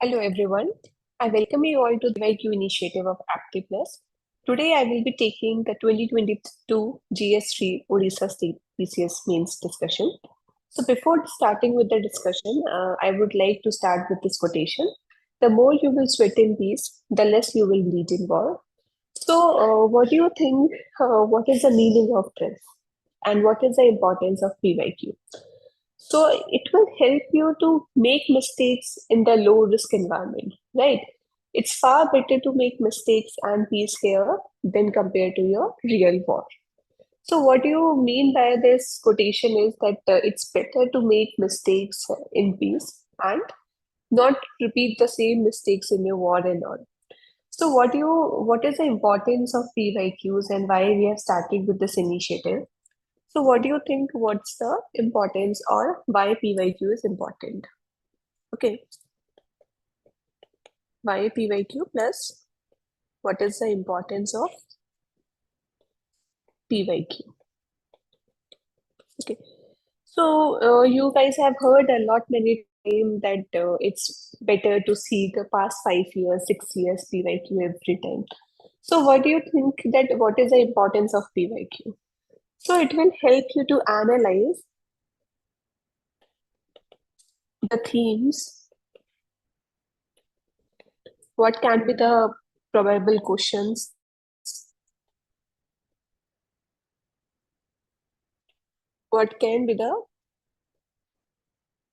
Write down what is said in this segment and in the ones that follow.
Hello everyone. I welcome you all to the PYQ initiative of APTI PLUS. Today I will be taking the 2022 GS-3 Odisha State PCS Mains discussion. So before starting with the discussion, I would like to start with this quotation. The more you will sweat in peace, the less you will bleed in war. So what do you think, what is the meaning of this? And what is the importance of PYQ? So it will help you to make mistakes in the low risk environment, right? It's far better to make mistakes and peace here than compared to your real war. So what you mean by this quotation is that it's better to make mistakes in peace and not repeat the same mistakes in your war and all. So what is the importance of PYQs and why we have started with this initiative? So what do you think? What's the importance or why PYQ is important? Okay, why PYQ plus what is the importance of PYQ? Okay, so you guys have heard a lot many times that it's better to see the past 5 years, 6 years PYQ every time. So what do you think that what is the importance of PYQ? So it will help you to analyze the themes. What can be the probable questions? What can be the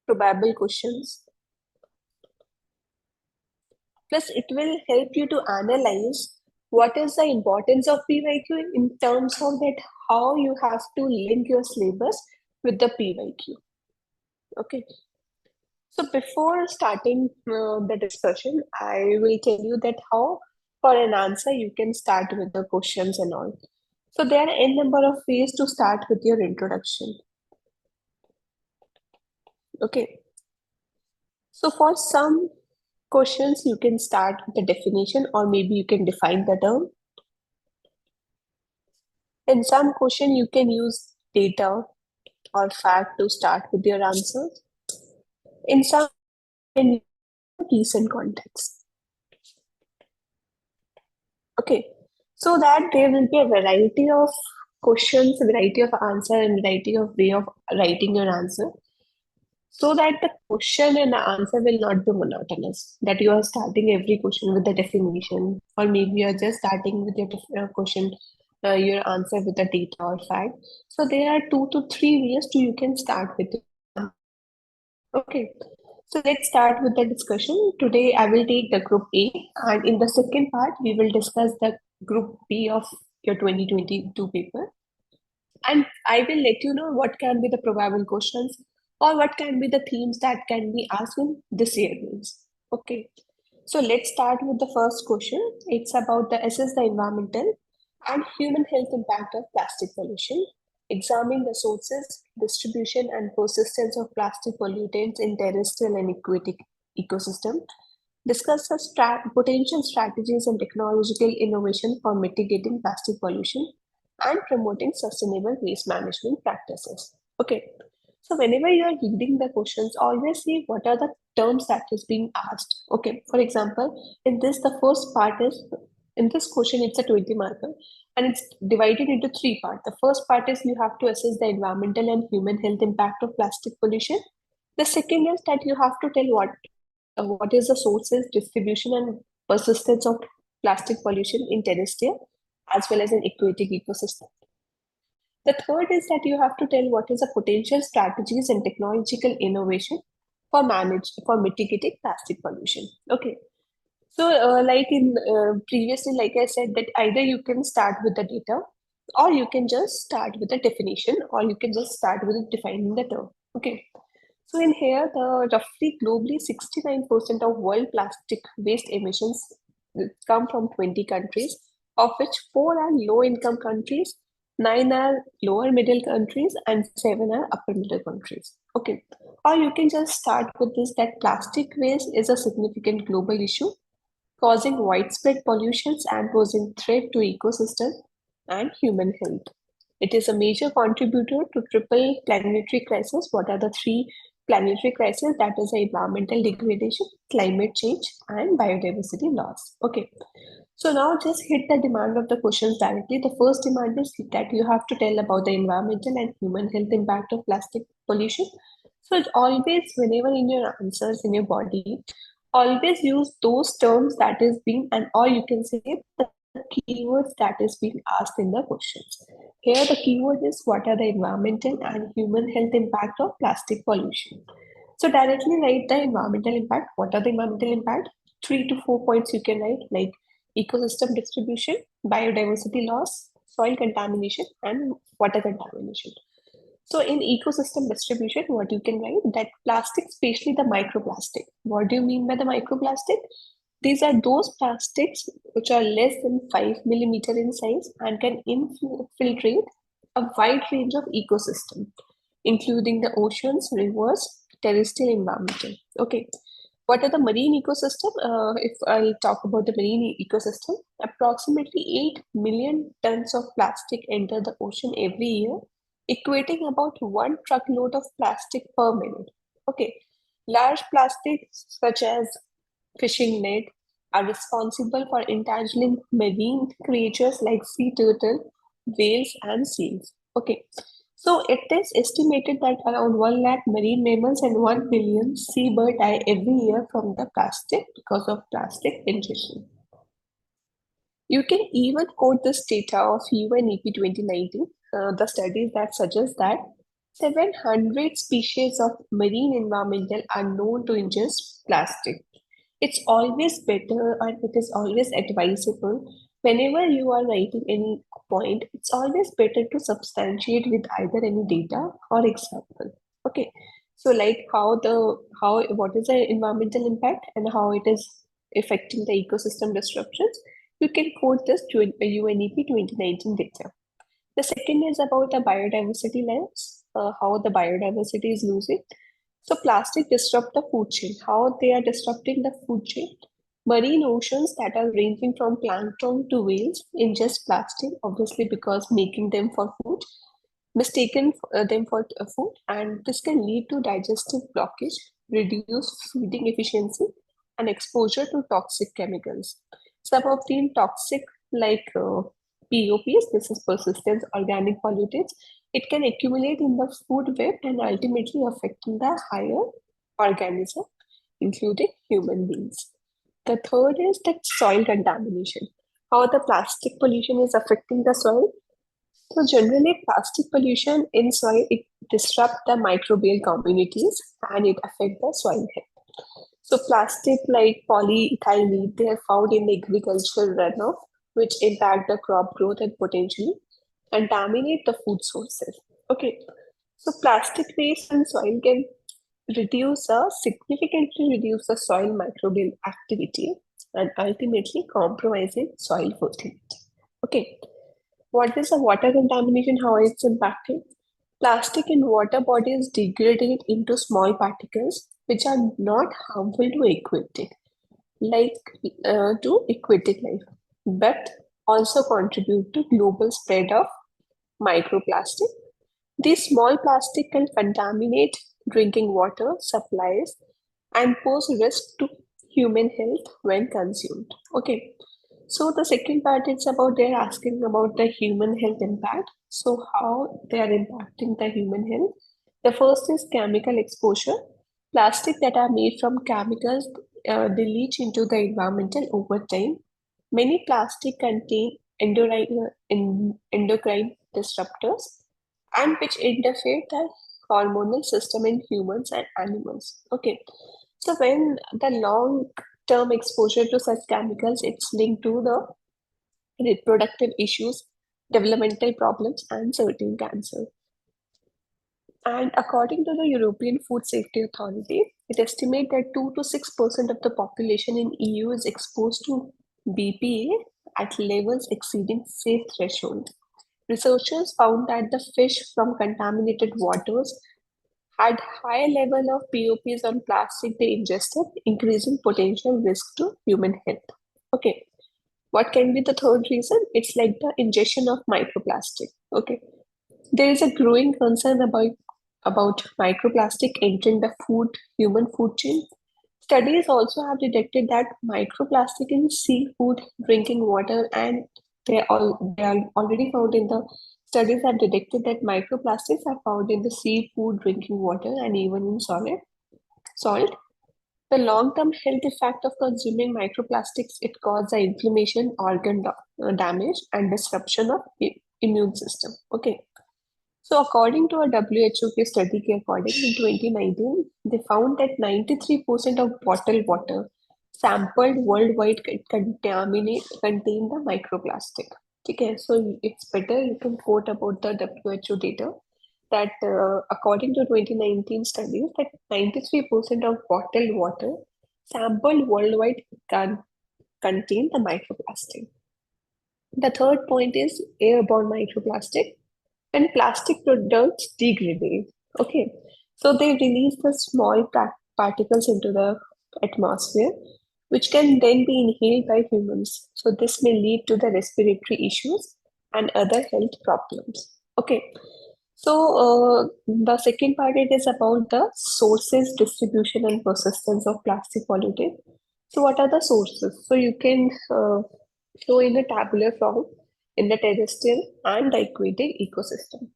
probable questions? Plus, it will help you to analyze what is the importance of PYQ in terms of that how you have to link your syllabus with the PYQ. Okay. So before starting the discussion, I will tell you that how for an answer you can start with the questions and all. So there are n number of ways to start with your introduction. Okay. So for some questions, you can start with the definition or maybe you can define the term. In some question, you can use data or fact to start with your answers. In some, in recent context. Okay, so that there will be a variety of questions, a variety of answer, and variety of way of writing your answer, so that the question and the answer will not be monotonous. That you are starting every question with the definition, or maybe you are just starting with your question, your answer with the data or fact. So there are 2 to 3 ways to you can start with it. Okay, so let's start with the discussion. Today I will take the group A, and in the second part we will discuss the group B of your 2022 paper. And I will let you know what can be the probable questions or what can be the themes that can be asked in this year means. Okay, so let's start with the first question. It's about the assess the environmental and human health impact of plastic pollution. Examine the sources, distribution, and persistence of plastic pollutants in terrestrial and aquatic ecosystem. Discuss the potential strategies and technological innovation for mitigating plastic pollution and promoting sustainable waste management practices. Okay, so whenever you are reading the questions, always see what are the terms that is being asked. Okay, for example, in this, the first part is, in this question, it's a 20 marker and it's divided into 3 parts. The first part is you have to assess the environmental and human health impact of plastic pollution. The second is that you have to tell what is the sources, distribution, and persistence of plastic pollution in terrestrial as well as in aquatic ecosystem. The third is that you have to tell what is the potential strategies and technological innovation for mitigating plastic pollution. Okay. So like in previously, like I said, that either you can start with the data or you can just start with the definition or you can just start with defining the term. Okay. So in here, the roughly globally 69% of world plastic waste emissions come from 20 countries, of which 4 are low-income countries, 9 are lower middle countries, and 7 are upper middle countries. Okay, or you can just start with this that plastic waste is a significant global issue, causing widespread pollutions and posing threat to ecosystem and human health. It is a major contributor to triple planetary crisis. What are the 3 planetary crisis, that is the environmental degradation, climate change, and biodiversity loss. Okay. So now just hit the demand of the questions directly. The first demand is that you have to tell about the environmental and human health impact of plastic pollution. So it always, whenever in your answers in your body, always use those terms that is being, and or you can say the keywords that is being asked in the questions. Here the keyword is what are the environmental and human health impact of plastic pollution. So directly write the environmental impact. What are the environmental impact? 3 to 4 points you can write, like ecosystem distribution, biodiversity loss, soil contamination, and water contamination. So in ecosystem distribution, what you can write that plastic, especially the microplastic. What do you mean by the microplastic? These are those plastics which are less than 5 millimeter in size and can infiltrate a wide range of ecosystem, including the oceans, rivers, terrestrial environment. Okay. What are the marine ecosystem? If I'll talk about the marine ecosystem, approximately 8 million tons of plastic enter the ocean every year, equating about 1 truckload of plastic per minute. Okay. Large plastics such as fishing net are responsible for entangling marine creatures like sea turtle, whales, and seals. Okay. So it is estimated that around 1 lakh marine mammals and 1 billion seabird die every year from the plastic because of plastic ingestion. You can even quote this data of UNEP 2019, the studies that suggest that 700 species of marine environmental are known to ingest plastic. It's always better and it is always advisable whenever you are writing any point, it's always better to substantiate with either any data or example. Okay. So like what is the environmental impact and how it is affecting the ecosystem disruptions, you can quote this UNEP 2019 data. The second is about the biodiversity lens, how the biodiversity is losing. So plastic disrupt the food chain. How they are disrupting the food chain? Marine oceans that are ranging from plankton to whales ingest plastic, obviously because making them for food, mistaken them for food, and this can lead to digestive blockage, reduced feeding efficiency, and exposure to toxic chemicals. Some of the toxic like POPs, this is persistent organic pollutants, it can accumulate in the food web and ultimately affecting the higher organism, including human beings. The third is that soil contamination, how the plastic pollution is affecting the soil. So generally, plastic pollution in soil, it disrupts the microbial communities and it affects the soil health. So plastic like polyethylene, they are found in the agricultural runoff, which impact the crop growth and potentially contaminate the food sources. Okay, so plastic waste in soil can significantly reduce the soil microbial activity and ultimately compromising soil fertility. Okay, what is the water contamination? How it's impacting? Plastic in water bodies degrade into small particles which are not harmful to aquatic, like to aquatic life, but also contribute to global spread of microplastic. These small plastic can contaminate drinking water supplies and pose risk to human health when consumed. Okay. So the second part is about they're asking about the human health impact. So how they are impacting the human health. The first is chemical exposure. Plastic that are made from chemicals, they leach into the environmental over time. Many plastic contain endocrine disruptors and which interfere the hormonal system in humans and animals. Okay, so when the long-term exposure to such chemicals, it's linked to the reproductive issues, developmental problems, and certain cancer. And according to the European Food Safety Authority, it estimates that 2 to 6% of the population in EU is exposed to BPA at levels exceeding safe threshold. Researchers found that the fish from contaminated waters had high level of POPs on plastic they ingested, increasing potential risk to human health. Okay, what can be the third reason? It's like the ingestion of microplastic. Okay, there is a growing concern about about microplastic entering the human food chain. Studies also have detected that microplastic in seafood, drinking water, and they are already found in the studies have detected that microplastics are found in the seafood, drinking water, and even in salt. The long-term health effect of consuming microplastics, it causes the inflammation, damage, and disruption of immune system. Okay. So according to a WHO case study recording in 2019, they found that 93% of bottled water sampled worldwide contain the microplastic. Okay, so it's better you can quote about the WHO data that according to 2019 studies that 93% of bottled water sampled worldwide contain the microplastic. The third point is airborne microplastic. When plastic products degrade, okay, so they release the small particles into the atmosphere, which can then be inhaled by humans. So this may lead to the respiratory issues and other health problems. Okay, so the second part it is about the sources, distribution, and persistence of plastic pollutant. So what are the sources? So you can show in a tabular form in the terrestrial and the aquatic ecosystem.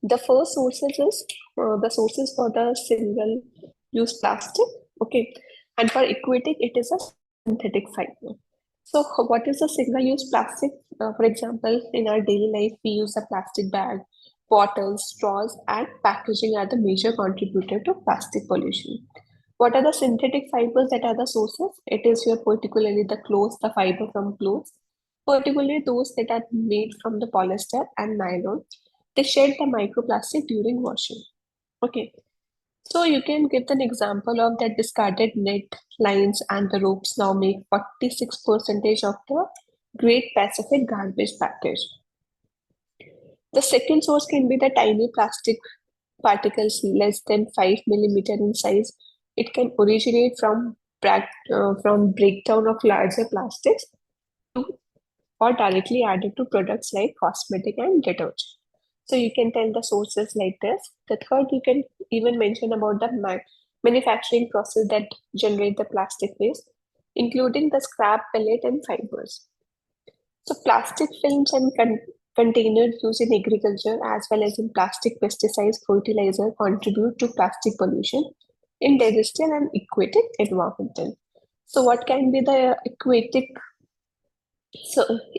The first sources is the sources for the single-use plastic. Okay, and for aquatic, it is a synthetic fiber. So what is a single-use plastic? For example, in our daily life, we use a plastic bag, bottles, straws, and packaging are the major contributor to plastic pollution. What are the synthetic fibers that are the sources? It is your particularly the clothes, the fiber from clothes, particularly those that are made from the polyester and nylon. They shed the microplastic during washing. Okay, so you can give an example of that discarded net lines and the ropes now make 46% of the Great Pacific garbage package. The second source can be the tiny plastic particles less than 5 millimeter in size. It can originate from breakdown of larger plastics or directly added to products like cosmetic and detergent. So you can tell the sources like this. The third, you can even mention about the manufacturing process that generate the plastic waste, including the scrap pellet and fibers. So plastic films and containers used in agriculture as well as in plastic pesticides, fertilizer contribute to plastic pollution in terrestrial and aquatic environmental. So what can be the aquatic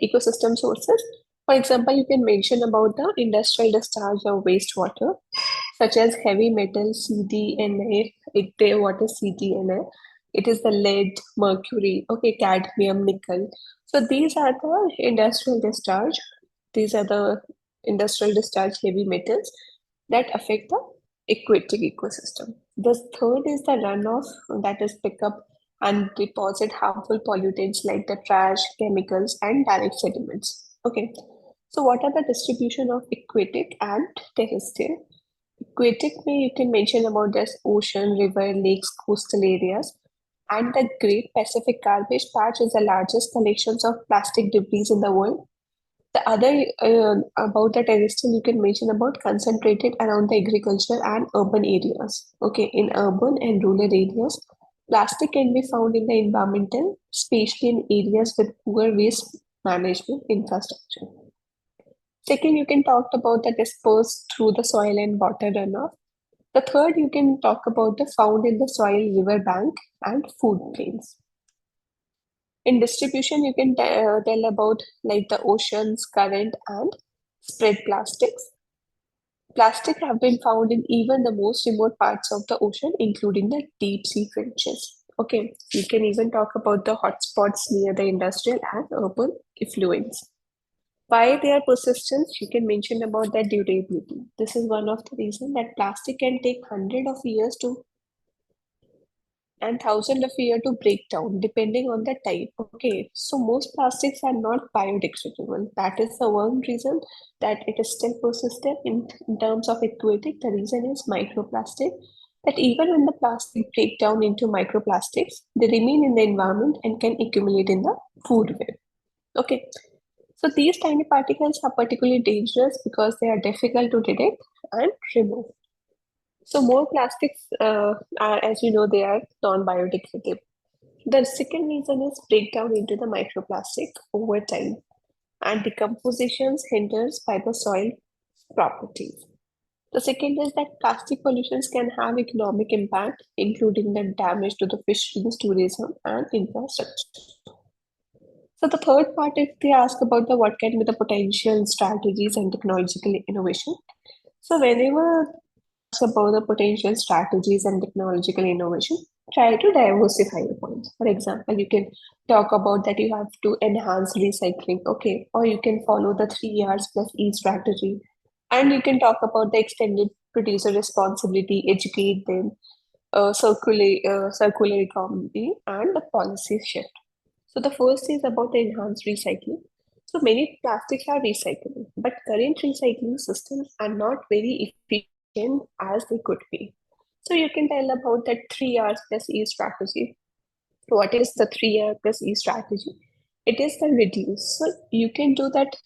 ecosystem sources? For example, you can mention about the industrial discharge of wastewater, such as heavy metal CDNA. What is CDNA? It is the lead, mercury, okay, cadmium, nickel. So these are the industrial discharge. These are the industrial discharge heavy metals that affect the aquatic ecosystem. The third is the runoff that is pick up and deposit harmful pollutants like the trash, chemicals, and direct sediments. Okay, so what are the distribution of aquatic and terrestrial? Aquatic may you can mention about this ocean, river, lakes, coastal areas, and the Great Pacific Garbage Patch is the largest collections of plastic debris in the world. The other about the terrestrial you can mention about concentrated around the agriculture and urban areas. Okay, in urban and rural areas, plastic can be found in the environmental, especially in areas with poor waste management infrastructure. Second, you can talk about the dispersed through the soil and water runoff. The third, you can talk about the found in the soil, river bank, and food plains. In distribution, you can tell about like the oceans, current, and spread plastics. Plastic have been found in even the most remote parts of the ocean, including the deep sea trenches. Okay, you can even talk about the hotspots near the industrial and urban effluents. Why they are persistent, you can mention about their durability. This is one of the reasons that plastic can take hundred of years to and thousands of years to break down, depending on the type. Okay, so most plastics are not biodegradable. That is the one reason that it is still persistent in terms of aquatic. The reason is microplastic. That even when the plastic break down into microplastics, they remain in the environment and can accumulate in the food web. Okay, So these tiny particles are particularly dangerous because they are difficult to detect and remove. So more plastics are, as you know, they are non-biodegradable. The second reason is breakdown into the microplastic over time, and decomposition hinders by the soil properties. The second is that plastic pollutions can have economic impact, including the damage to the fisheries, tourism, and infrastructure. So the third part, if they ask about the what can be the potential strategies and technological innovation. So whenever about the potential strategies and technological innovation, try to diversify the points. For example, you can talk about that you have to enhance recycling, okay, or you can follow the 3 Rs plus E strategy, and you can talk about the extended producer responsibility, educate them, circular economy, and the policy shift. So the first is about the enhanced recycling. So many plastics are recyclable, but current recycling systems are not very efficient as they could be. So you can tell about that 3 Rs plus E strategy. What is the 3R plus E strategy? It is the reduce. So you can do that,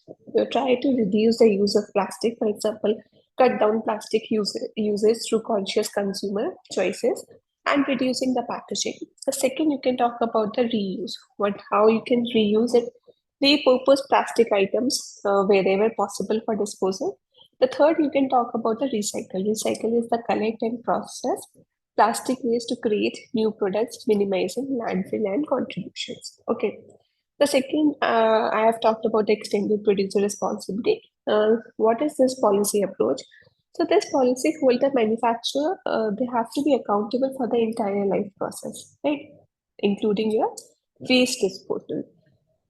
try to reduce the use of plastic, for example, cut down plastic usage through conscious consumer choices and reducing the packaging. The second, you can talk about the reuse, how you can reuse it, repurpose plastic items wherever possible for disposal. The third, you can talk about the recycle. Recycle is the collect and process plastic waste to create new products, minimizing landfill and contributions. Okay. The second, I have talked about the extended producer responsibility. What is this policy approach? So this policy hold the manufacturer, they have to be accountable for the entire life process, right? Including your waste disposal.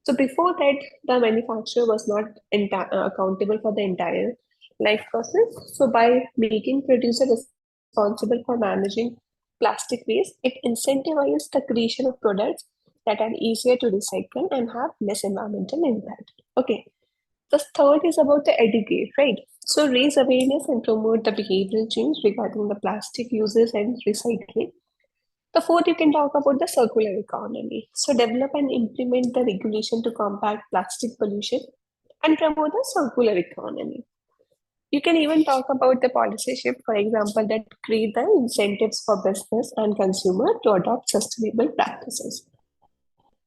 So before that, the manufacturer was not accountable for the entire life process. So by making producer responsible for managing plastic waste, it incentivizes the creation of products that are easier to recycle and have less environmental impact. Okay. The third is about the educate, right? So raise awareness and promote the behavioral change regarding the plastic uses and recycling. The fourth, you can talk about the circular economy. So develop and implement the regulation to combat plastic pollution and promote the circular economy. You can even talk about the policy shift, for example, that create the incentives for business and consumer to adopt sustainable practices.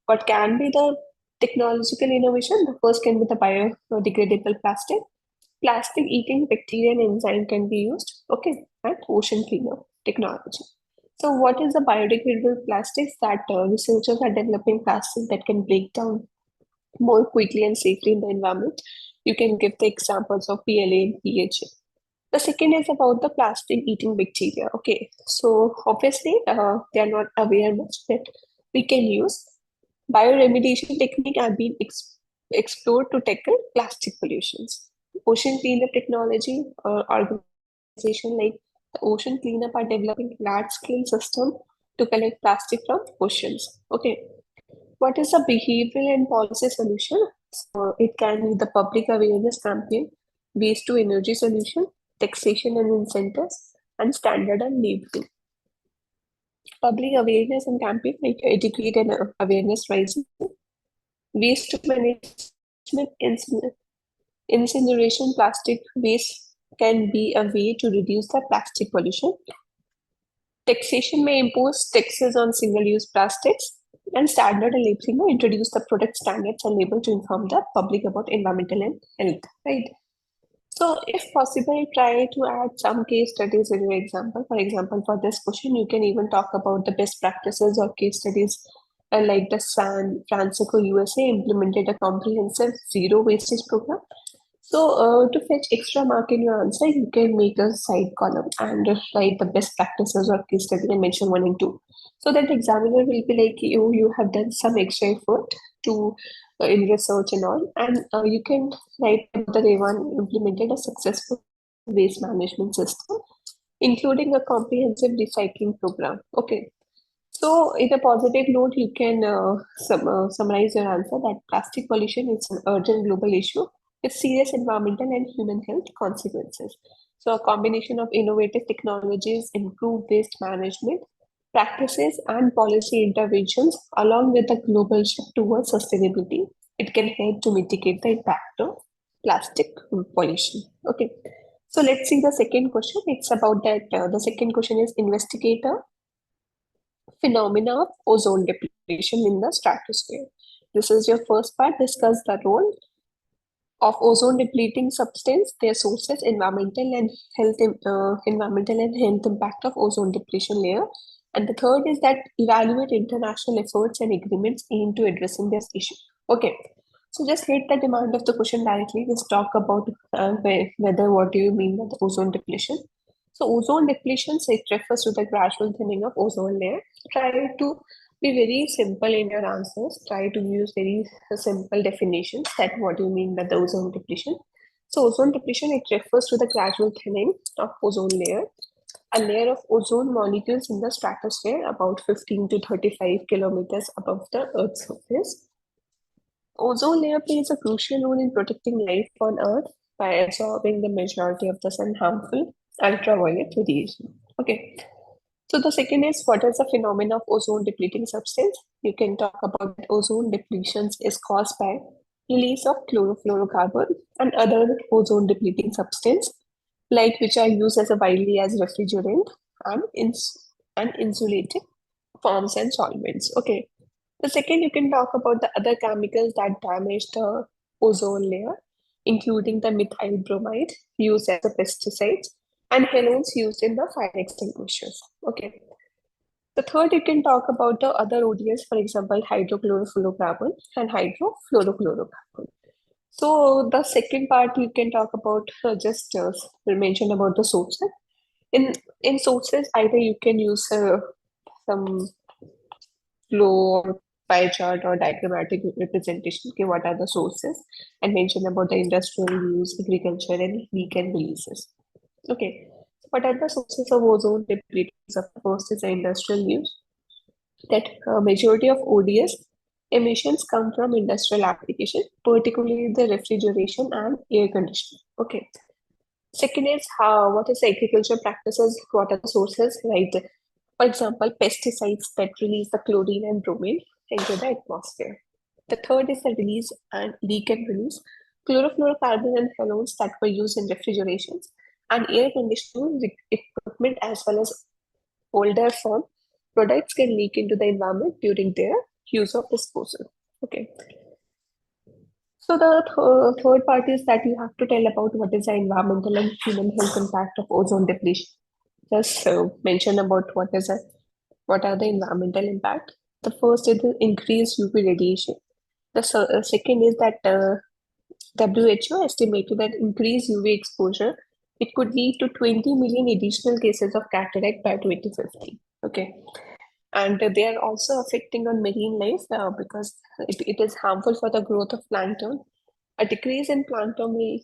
What can be the technological innovation? The first can be the biodegradable plastic. Plastic eating bacteria and enzyme can be used, okay, and ocean cleaner technology. So what is the biodegradable plastics that researchers are developing plastics that can break down more quickly and safely in the environment? You can give the examples of PLA and PHA. The second is about the plastic eating bacteria. Okay, so obviously they are not aware much that we can use. Bioremediation technique are being explored to tackle plastic pollutions. Ocean cleanup technology organization like the Ocean Cleanup are developing large-scale system to collect plastic from oceans. Okay, what is the behavioral and policy solution? So it can be the public awareness campaign, waste to energy solution, taxation and incentives, and standard and labeling. Public awareness and campaign like educate and awareness raising, waste to management, incineration plastic waste can be a way to reduce the plastic pollution. Taxation may impose taxes on single-use plastics, and standard and labeling may introduce the product standards and label to inform the public about environmental and health, right? So if possible, try to add some case studies in your example. For example, for this question, you can even talk about the best practices or case studies like the San Francisco, USA implemented a comprehensive zero wastage program. So to fetch extra mark in your answer, you can make a side column and write the best practices or case study and mention 1 and 2. So that the examiner will be like, you have done some extra effort to in research and all. And you can write about the Revan implemented a successful waste management system, including a comprehensive recycling program. Okay. So, in a positive note, you can summarize your answer that plastic pollution is an urgent global issue with serious environmental and human health consequences. So, a combination of innovative technologies, improved waste management practices, and policy interventions, along with the global shift towards sustainability, It can help to mitigate the impact of plastic pollution. Okay. So let's see the second question. It's about that. The second question is investigate a phenomena of ozone depletion in the stratosphere. This is your first part. Discuss the role of ozone depleting substance, their sources, environmental and health impact of ozone depletion layer. And the third is that evaluate international efforts and agreements aimed to addressing this issue. Okay, so just hit the demand of the question directly. Let's talk about whether what do you mean by the ozone depletion. So ozone depletion, so it refers to the gradual thinning of ozone layer. Try to be very simple in your answers. Try to use very simple definitions that what do you mean by the ozone depletion. So ozone depletion, it refers to the gradual thinning of ozone layer. A layer of ozone molecules in the stratosphere about 15 to 35 kilometers above the Earth's surface. Ozone layer plays a crucial role in protecting life on Earth by absorbing the majority of the sun harmful ultraviolet radiation. Okay. So the second is what is the phenomenon of ozone depleting substance? You can talk about that ozone depletions is caused by release of chlorofluorocarbon and other ozone depleting substance, like which are used as a widely as refrigerant and insulating forms and solvents. Okay. The second, you can talk about the other chemicals that damage the ozone layer, including the methyl bromide used as a pesticide and halogens used in the fire extinguishers. Okay. The third, you can talk about the other ODS, for example, hydrochlorofluorocarbon and hydrofluorochlorocarbon. So the second part, you can talk about mention about the sources. In sources, either you can use some flow or pie chart or diagrammatic representation. Okay, what are the sources? And mention about the industrial use, agriculture, and leak and releases. Okay, what are the sources of ozone depleting? The first is the industrial use. That majority of ODS emissions come from industrial application, particularly the refrigeration and air conditioning. Okay. Second is what is the agriculture practices? What are the sources? Right. For example, pesticides that release the chlorine and bromine into the atmosphere. The third is the release and leak and release chlorofluorocarbon and halogens that were used in refrigerations and air conditioning equipment as well as older form products can leak into the environment during their use of disposal. Okay. So the third part is that you have to tell about what is the environmental and human health impact of ozone depletion. Just mention about what are the environmental impact. The first is the increased UV radiation. The second is that WHO estimated that increased UV exposure, it could lead to 20 million additional cases of cataract by 2050. Okay. And they are also affecting on marine life because it is harmful for the growth of plankton. A decrease in plankton will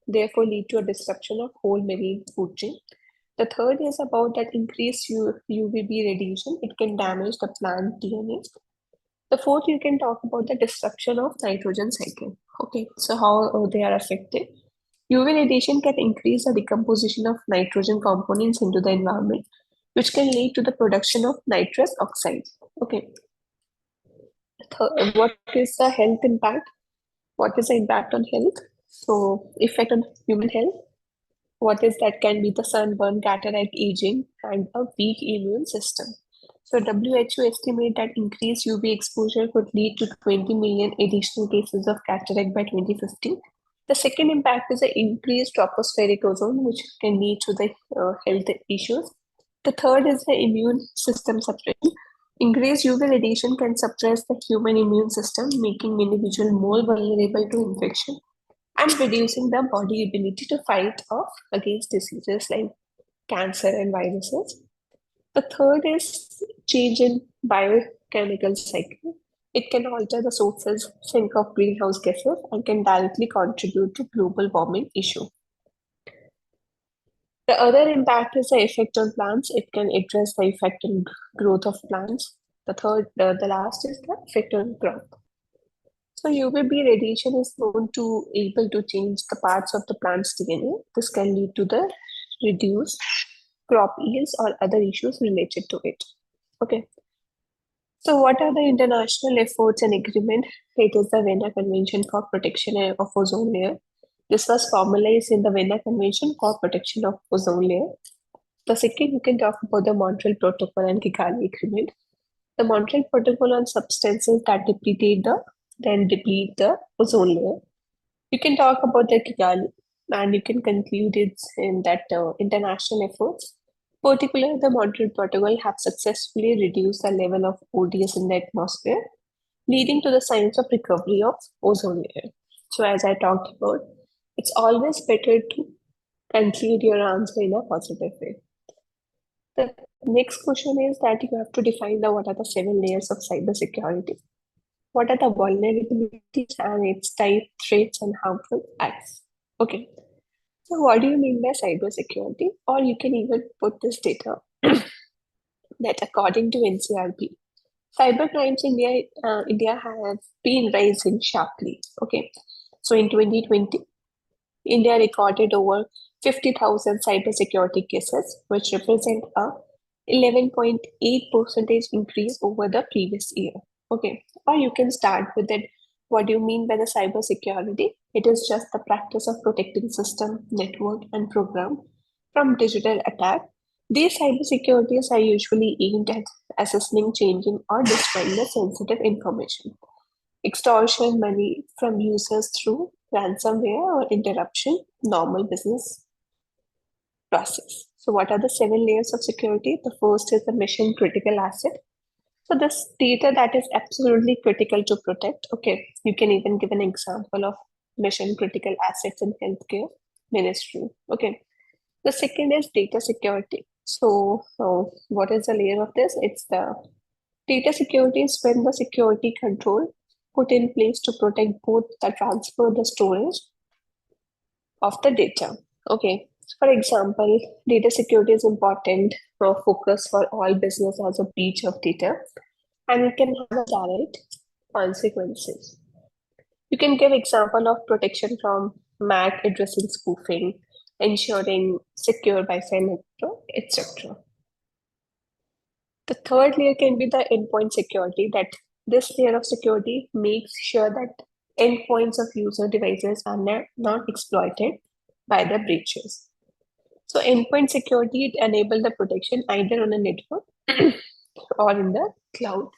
therefore lead to a disruption of whole marine food chain. The third is about that increased UVB radiation. It can damage the plant DNA. The fourth, you can talk about the disruption of nitrogen cycle. Okay, so how they are affected. UV radiation can increase the decomposition of nitrogen components into the environment, which can lead to the production of nitrous oxide. Okay. What is the health impact? What is the impact on health? So, effect on human health. What is that can be the sunburn, cataract, aging, and a weak immune system. So WHO estimate that increased UV exposure could lead to 20 million additional cases of cataract by 2050. The second impact is the increased tropospheric ozone, which can lead to the health issues. The third is the immune system suppression. Increased UV radiation can suppress the human immune system, making individual more vulnerable to infection and reducing the body ability to fight off against diseases like cancer and viruses. The third is change in biochemical cycle. It can alter the sources sink of greenhouse gases and can directly contribute to global warming issue. The other impact is the effect on plants. It can address the effect on growth of plants. The last is the effect on crop. So UVB radiation is known to able to change the parts of the plant's DNA. This can lead to the reduced crop yields or other issues related to it. Okay. So what are the international efforts and agreement? It is the Vienna Convention for Protection of Ozone Layer. This was formalized in the Vienna Convention for Protection of Ozone Layer. The second, you can talk about the Montreal Protocol and Kigali Agreement. The Montreal Protocol on substances that deplete the ozone layer. You can talk about the Kigali, and you can conclude it in that international efforts, particularly the Montreal Protocol, have successfully reduced the level of ODS in the atmosphere, leading to the signs of recovery of ozone layer. So, as I talked about, it's always better to conclude your answer in a positive way. The next question is that you have to define what are the 7 layers of cybersecurity. What are the vulnerabilities and its type, threats, and harmful acts? Okay, so what do you mean by cybersecurity? Or you can even put this data that according to NCRP, cybercrimes in India have been rising sharply. Okay, so in 2020, India recorded over 50,000 cybersecurity cases, which represent a 11.8% increase over the previous year. Okay, or you can start with it. What do you mean by the cybersecurity? It is just the practice of protecting system, network, and program from digital attack. These cybersecurities are usually aimed at assessing, changing, or destroying the sensitive information. Extortion money from users through ransomware or interruption, normal business process. So what are the 7 layers of security? The first is the mission critical asset. So this data that is absolutely critical to protect. Okay, you can even give an example of mission critical assets in healthcare ministry. Okay, the second is data security. So what is the layer of this? It's the data security is when the security control put in place to protect both the transfer, the storage of the data. Okay. For example, data security is important for focus for all business as a breach of data, and it can have direct consequences. You can give example of protection from MAC addressing spoofing, ensuring secure Wi-Fi network, etc. The third layer can be the endpoint security, that this layer of security makes sure that endpoints of user devices are not exploited by the breaches. So endpoint security enable the protection either on a network or in the cloud,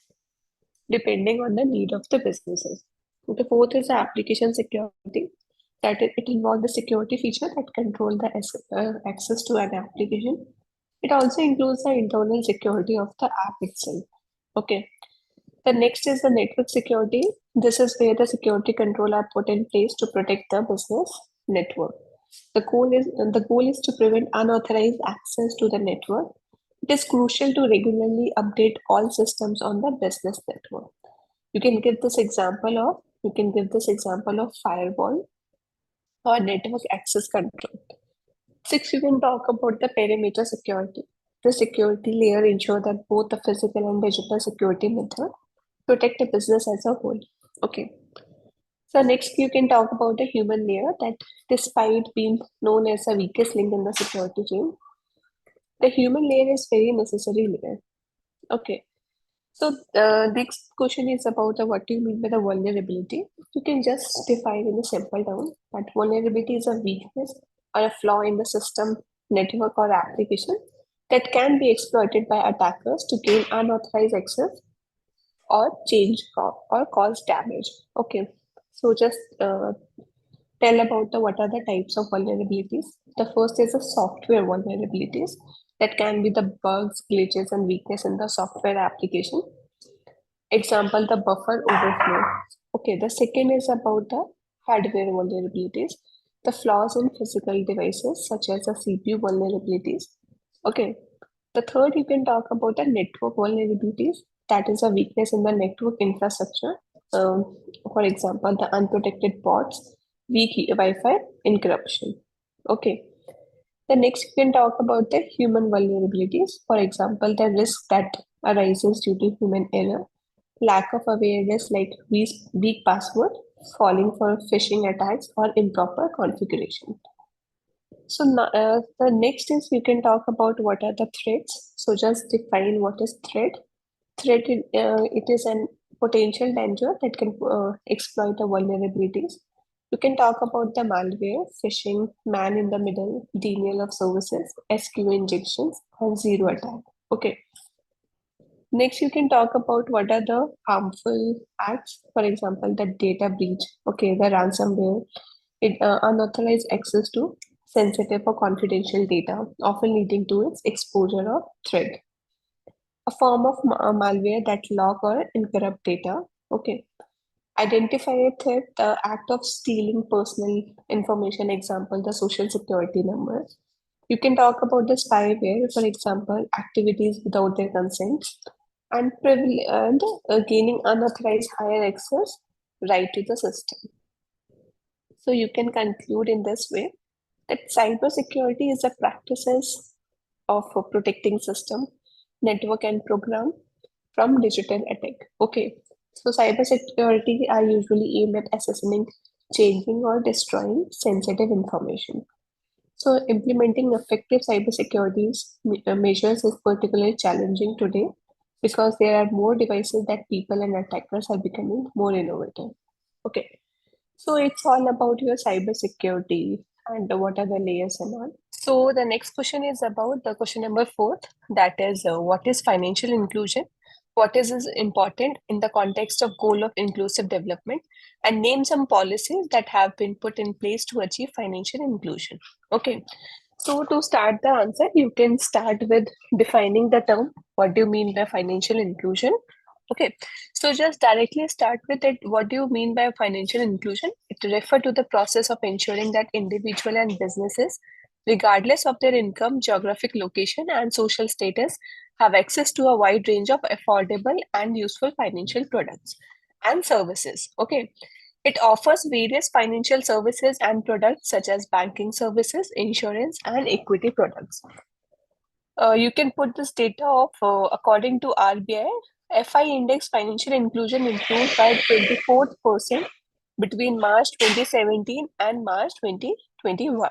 depending on the need of the businesses. The fourth is the application security. That it involves the security feature that control the access to an application. It also includes the internal security of the app itself. Okay. The next is the network security. This is where the security control are put in place to protect the business network. The goal is to prevent unauthorized access to the network. It is crucial to regularly update all systems on the business network. You can give this example of firewall or network access control. Six, you can talk about the perimeter security. The security layer ensures that both the physical and digital security method protect the business as a whole. Okay. So next, you can talk about the human layer, that despite being known as the weakest link in the security chain, the human layer is very necessary layer. Okay. So the next question is about what do you mean by the vulnerability? You can just define in a simple term that vulnerability is a weakness or a flaw in the system, network, or application that can be exploited by attackers to gain unauthorized access or or cause damage. Okay, so just tell about what are the types of vulnerabilities. The first is the software vulnerabilities, that can be the bugs, glitches, and weakness in the software application. Example, the buffer overflow. Okay, the second is about the hardware vulnerabilities, the flaws in physical devices such as the CPU vulnerabilities. Okay, the third, you can talk about the network vulnerabilities, that is a weakness in the network infrastructure. For example, the unprotected ports, weak Wi-Fi, encryption. Okay, the next you can talk about the human vulnerabilities. For example, the risk that arises due to human error, lack of awareness like weak password, falling for phishing attacks, or improper configuration. So the next is you can talk about what are the threats. So just define what is threat. Threat, it is an potential danger that can exploit the vulnerabilities. You can talk about the malware, phishing, man in the middle, denial of services, SQ injections, and zero attack. Okay. Next, you can talk about what are the harmful acts. For example, the data breach. Okay, the ransomware. It unauthorized access to sensitive or confidential data, often leading to its exposure or threat. A form of malware that log or encrypt data. Okay. Identify a threat, the act of stealing personal information, example, the social security number. You can talk about the spyware, for example, activities without their consent, and, gaining unauthorized higher access right to the system. So you can conclude in this way that cybersecurity is a practices of protecting system, network and program from digital attack. Okay, so cybersecurity are usually aimed at assessing, changing or destroying sensitive information. So implementing effective cybersecurity measures is particularly challenging today because there are more devices that people and attackers are becoming more innovative. Okay, so it's all about your cybersecurity and what are the layers and all. So the next question is about the question number 4, that is what is financial inclusion? What is important in the context of goal of inclusive development, and name some policies that have been put in place to achieve financial inclusion. Okay, so to start the answer, you can start with defining the term. What do you mean by financial inclusion? Okay, so just directly start with it. What do you mean by financial inclusion? It refers to the process of ensuring that individual and businesses, regardless of their income, geographic location, and social status, have access to a wide range of affordable and useful financial products and services. Okay, it offers various financial services and products such as banking services, insurance, and equity products. You can put this data of, according to RBI, FI index financial inclusion improved by 24% between March 2017 and March 2021.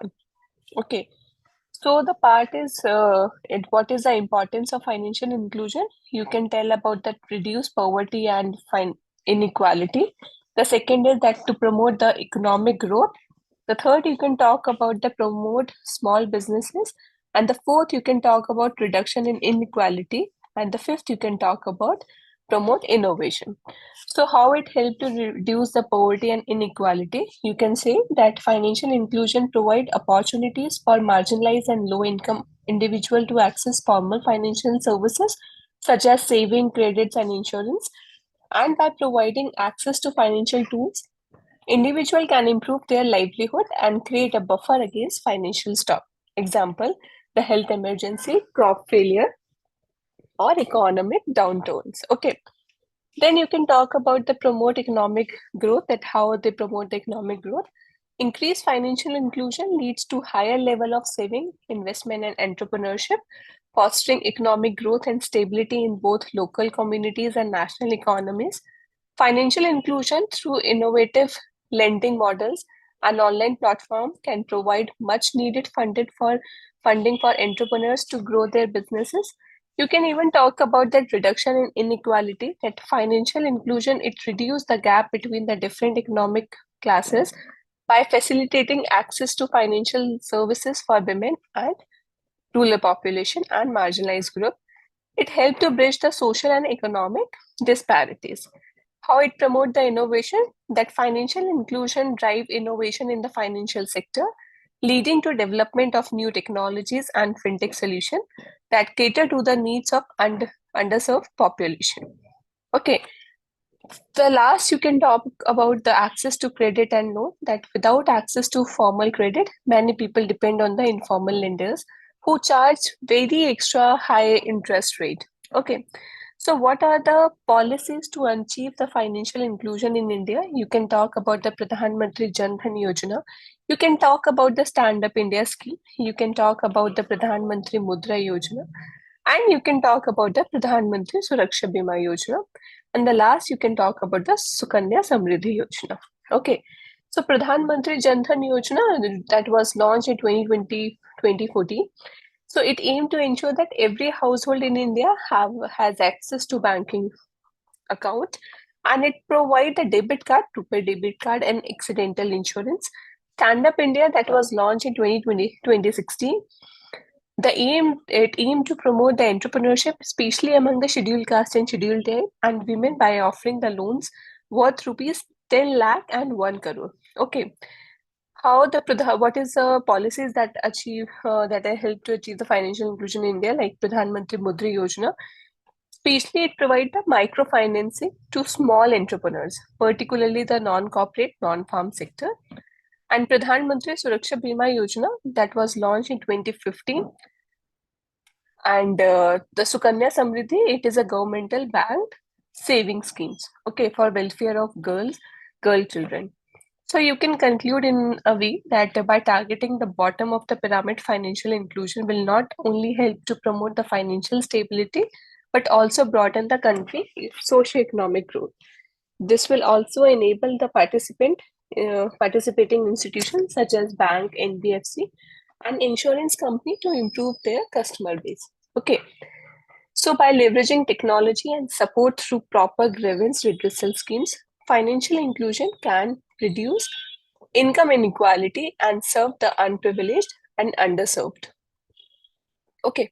Okay, so the part is, what is the importance of financial inclusion? You can tell about that reduce poverty and inequality. The second is that to promote the economic growth. The third, you can talk about the promote small businesses. And the fourth, you can talk about reduction in inequality. And the fifth, you can talk about promote innovation. So how it helped to reduce the poverty and inequality? You can say that financial inclusion provide opportunities for marginalized and low income individual to access formal financial services such as saving, credits, and insurance. And by providing access to financial tools, individual can improve their livelihood and create a buffer against financial shock. Example, the health emergency, crop failure, or economic downturns. Okay. Then you can talk about the promote economic growth, that how they promote the economic growth. Increased financial inclusion leads to higher level of saving, investment, and entrepreneurship, fostering economic growth and stability in both local communities and national economies. Financial inclusion through innovative lending models and online platform can provide much needed funding for entrepreneurs to grow their businesses. You can even talk about that reduction in inequality, that financial inclusion, it reduces the gap between the different economic classes by facilitating access to financial services for women and rural population and marginalized group. It helped to bridge the social and economic disparities. How it promote the innovation, that financial inclusion drive innovation in the financial sector, leading to development of new technologies and fintech solution that cater to the needs of underserved population. Okay, the last, you can talk about the access to credit and loan, that without access to formal credit, many people depend on the informal lenders who charge very extra high interest rate. Okay, so what are the policies to achieve the financial inclusion in India? You can talk about the Pradhan Mantri Jan Dhan Yojana. You can talk about the Stand Up India scheme. You can talk about the Pradhan Mantri Mudra Yojana. And you can talk about the Pradhan Mantri Suraksha Bima Yojana. And the last, you can talk about the Sukanya Samriddhi Yojana. Okay. So Pradhan Mantri Jan Dhan Yojana, that was launched in 2020-2014. So it aimed to ensure that every household in India has access to banking account, and it provide a debit card, prepaid debit card, and accidental insurance. Stand Up India, that was launched in 2016. It aimed to promote the entrepreneurship, especially among the scheduled caste and scheduled tribe and women, by offering the loans worth rupees 10 lakh and 1 crore. Okay. What is the policies that are help to achieve the financial inclusion in India, like Pradhan Mantri Mudra Yojana? Especially, it provides the microfinancing to small entrepreneurs, particularly the non-corporate, non-farm sector. And Pradhan Mantri Suraksha Bima Yojana, that was launched in 2015. And the Sukanya Samriddhi, it is a governmental banked saving schemes, okay, for welfare of girl children. So you can conclude in a way that by targeting the bottom of the pyramid, financial inclusion will not only help to promote the financial stability, but also broaden the country's socio-economic growth. This will also enable the participating institutions such as bank, NBFC, and insurance company to improve their customer base. Okay. So by leveraging technology and support through proper grievance redressal schemes, financial inclusion can reduce income inequality and serve the unprivileged and underserved. Okay.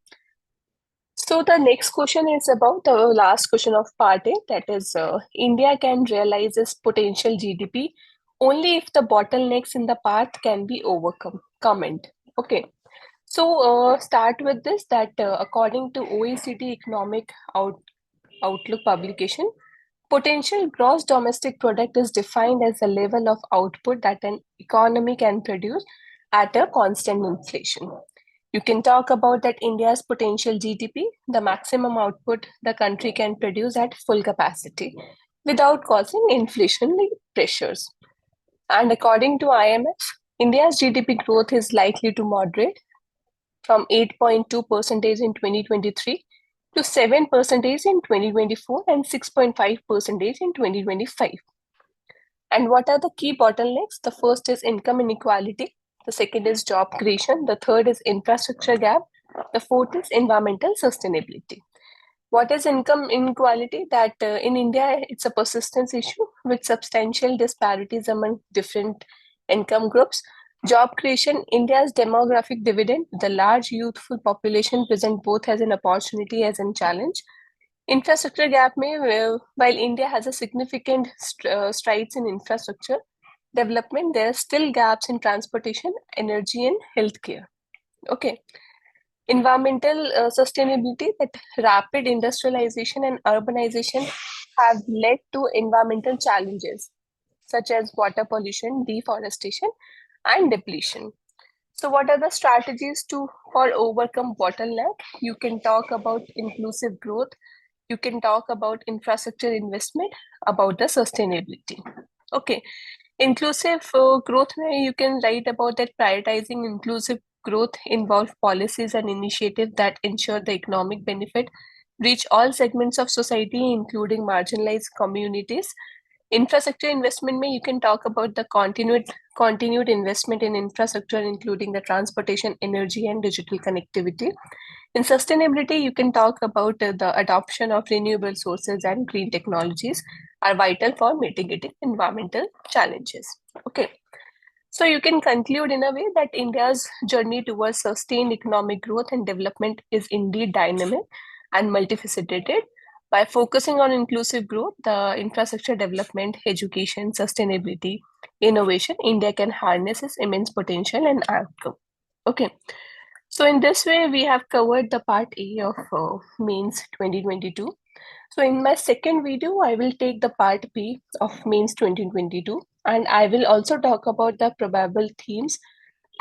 So the next question is about the last question of part A, that is India can realize its potential GDP only if the bottlenecks in the path can be overcome. Comment. Okay. So start with this, that according to OECD Economic Outlook publication, potential gross domestic product is defined as the level of output that an economy can produce at a constant inflation. You can talk about that India's potential GDP, the maximum output the country can produce at full capacity without causing inflationary pressures. And according to IMF, India's GDP growth is likely to moderate from 8.2% in 2023 to 7% in 2024 and 6.5% in 2025. And what are the key bottlenecks? The first is income inequality. The second is job creation. The third is infrastructure gap. The fourth is environmental sustainability. What is income inequality? That in India, it's a persistence issue with substantial disparities among different income groups. Job creation, India's demographic dividend, the large youthful population present both as an opportunity as a challenge. Infrastructure gap may, while India has a significant strides in infrastructure development, there are still gaps in transportation, energy, and healthcare. Okay. Environmental sustainability, that rapid industrialization and urbanization have led to environmental challenges such as water pollution, deforestation, and depletion. So what are the strategies for overcome bottleneck? You can talk about inclusive growth. You can talk about infrastructure investment, about the sustainability. Okay. Inclusive growth, you can write about that prioritizing inclusive growth involve policies and initiatives that ensure the economic benefit reach all segments of society, including marginalized communities. Infrastructure investment, you can talk about the continued investment in infrastructure, including the transportation, energy, and digital connectivity. In sustainability, you can talk about the adoption of renewable sources and green technologies are vital for mitigating environmental challenges. Okay. So you can conclude in a way that India's journey towards sustained economic growth and development is indeed dynamic and multifaceted. By focusing on inclusive growth, the infrastructure development, education, sustainability, innovation, India can harness its immense potential and outcome. Okay. So in this way, we have covered the part A of Mains 2022. So in my second video, I will take the part B of Mains 2022, and I will also talk about the probable themes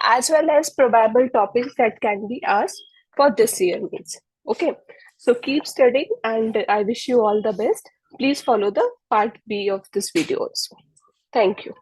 as well as probable topics that can be asked for this year Mains. Okay, so keep studying and I wish you all the best. Please follow the part B of this video also. Thank you.